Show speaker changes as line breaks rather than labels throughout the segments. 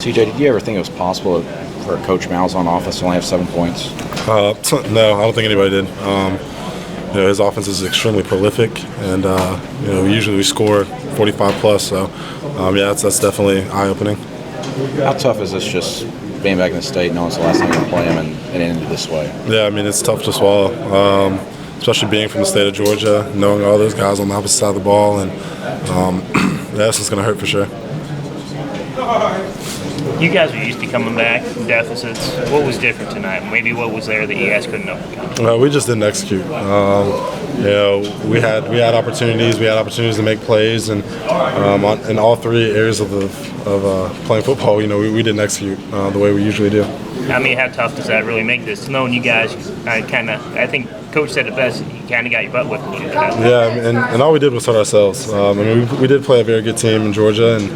CJ, did you ever think it was possible for Coach Malzahn offense to only have 7 points?
No, I don't think anybody did. His offense is extremely prolific, and usually we score 45 plus. So, that's definitely eye-opening.
How tough is this just being back in the state, knowing it's the last time you play him and it ended this way?
Yeah, I mean it's tough to swallow, especially being from the state of Georgia, knowing all those guys on the opposite side of the ball, and it's going to hurt for sure.
You guys are used to coming back from deficits. What was different tonight? Maybe what was there that you guys couldn't overcome?
We just didn't execute. We had opportunities. We had opportunities to make plays, and in all three areas of playing football, we didn't execute the way we usually do.
I mean, how tough does that really make this? Knowing you guys, I think Coach said it best. You kind of got your butt whipped.
Yeah, and all we did was hurt ourselves. We did play a very good team in Georgia, and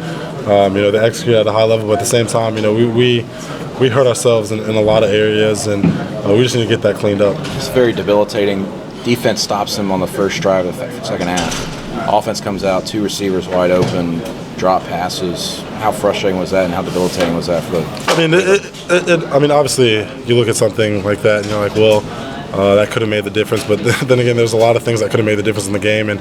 they executed at a high level. But at the same time, we hurt ourselves in a lot of areas, and we just need to get that cleaned up.
It's very debilitating. Defense stops him on the first drive of the second half. Offense comes out, 2 receivers wide open, drop passes. How frustrating was that, and how debilitating was that for the?
Obviously, you look at something like that, and you're like, well, that could have made the difference. But then again, there's a lot of things that could have made the difference in the game. And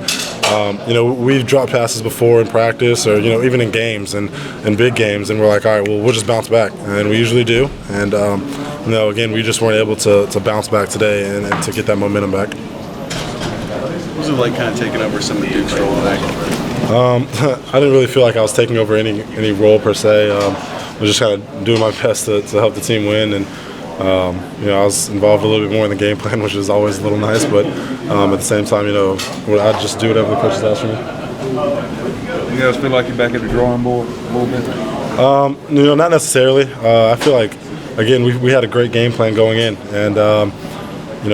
we've dropped passes before in practice, or even in games and in big games, and we're like, all right, well, we'll just bounce back, and we usually do. And again, we just weren't able to bounce back today and to get that momentum back.
What was it like kind of taking over some of the Duke's role back?
I didn't really feel like I was taking over any role per se. I was just kind of doing my best to help the team win, and I was involved a little bit more in the game plan, which is always a little nice. But at the same time, I just do whatever the coaches ask for me.
You guys feel like you're back at the drawing board a little bit?
Not necessarily. I feel like, again, we had a great game plan going in, and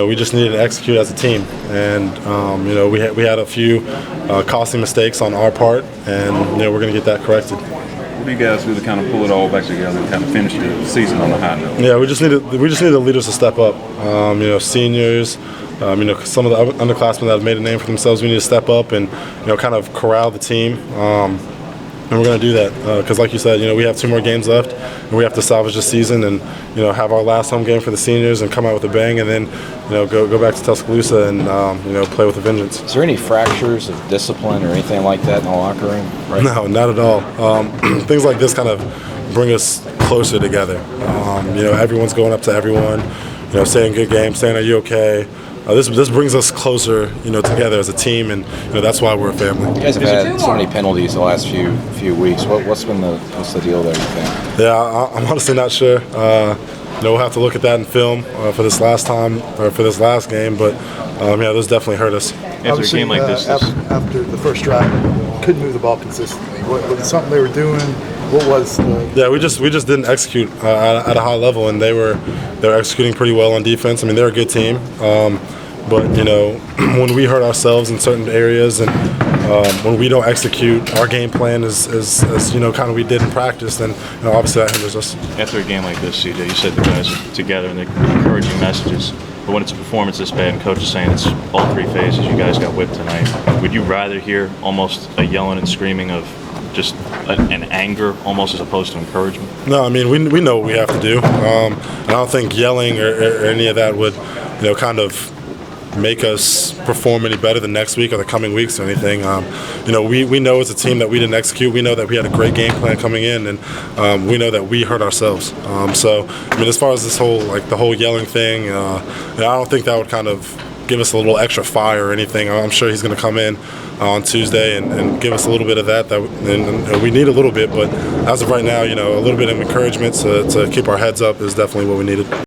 we just needed to execute as a team. And we had a few costly mistakes on our part, and we're going to get that corrected.
What do you guys do to kind of pull it all back together and kind of finish the season on a high note?
Yeah, we just need the leaders to step up. Seniors, some of the underclassmen that have made a name for themselves, we need to step up and kind of corral the team. And we're going to do that because, like you said, we have 2 more games left, and we have to salvage the season and have our last home game for the seniors and come out with a bang, and then go back to Tuscaloosa and play with a vengeance.
Is there any fractures of discipline or anything like that in the locker room? Right?
No, not at all. Things like this kind of bring us closer together. Everyone's going up to everyone, saying good game, saying are you okay. This brings us closer, together as a team, and that's why we're a family.
You guys have had so many penalties the last few weeks. What's the deal there, you think?
Yeah, I'm honestly not sure. We'll have to look at that in film for this last game, but those definitely hurt us.
After a game like this, after the first drive, couldn't move the ball consistently. Was it something they were doing? What was the?
Yeah, we just didn't execute at a high level, and they were executing pretty well on defense. I mean, they're a good team, but when we hurt ourselves in certain areas, and when we don't execute our game plan as kind of we did in practice, then obviously that hinders us.
After a game like this, CJ, you said the guys are together and they're encouraging messages. But when it's a performance this bad and coach is saying it's all 3 phases, you guys got whipped tonight, would you rather hear almost a yelling and screaming of just an anger almost as opposed to encouragement?
No, I mean, we know what we have to do. I don't think yelling or any of that would kind of make us perform any better the next week or the coming weeks or anything. We know as a team that we didn't execute. We know that we had a great game plan coming in, and we know that we hurt ourselves. As far as the whole yelling thing, I don't think that would kind of give us a little extra fire or anything. I'm sure he's going to come in on Tuesday and give us a little bit of that and we need a little bit, but as of right now, a little bit of encouragement to keep our heads up is definitely what we needed.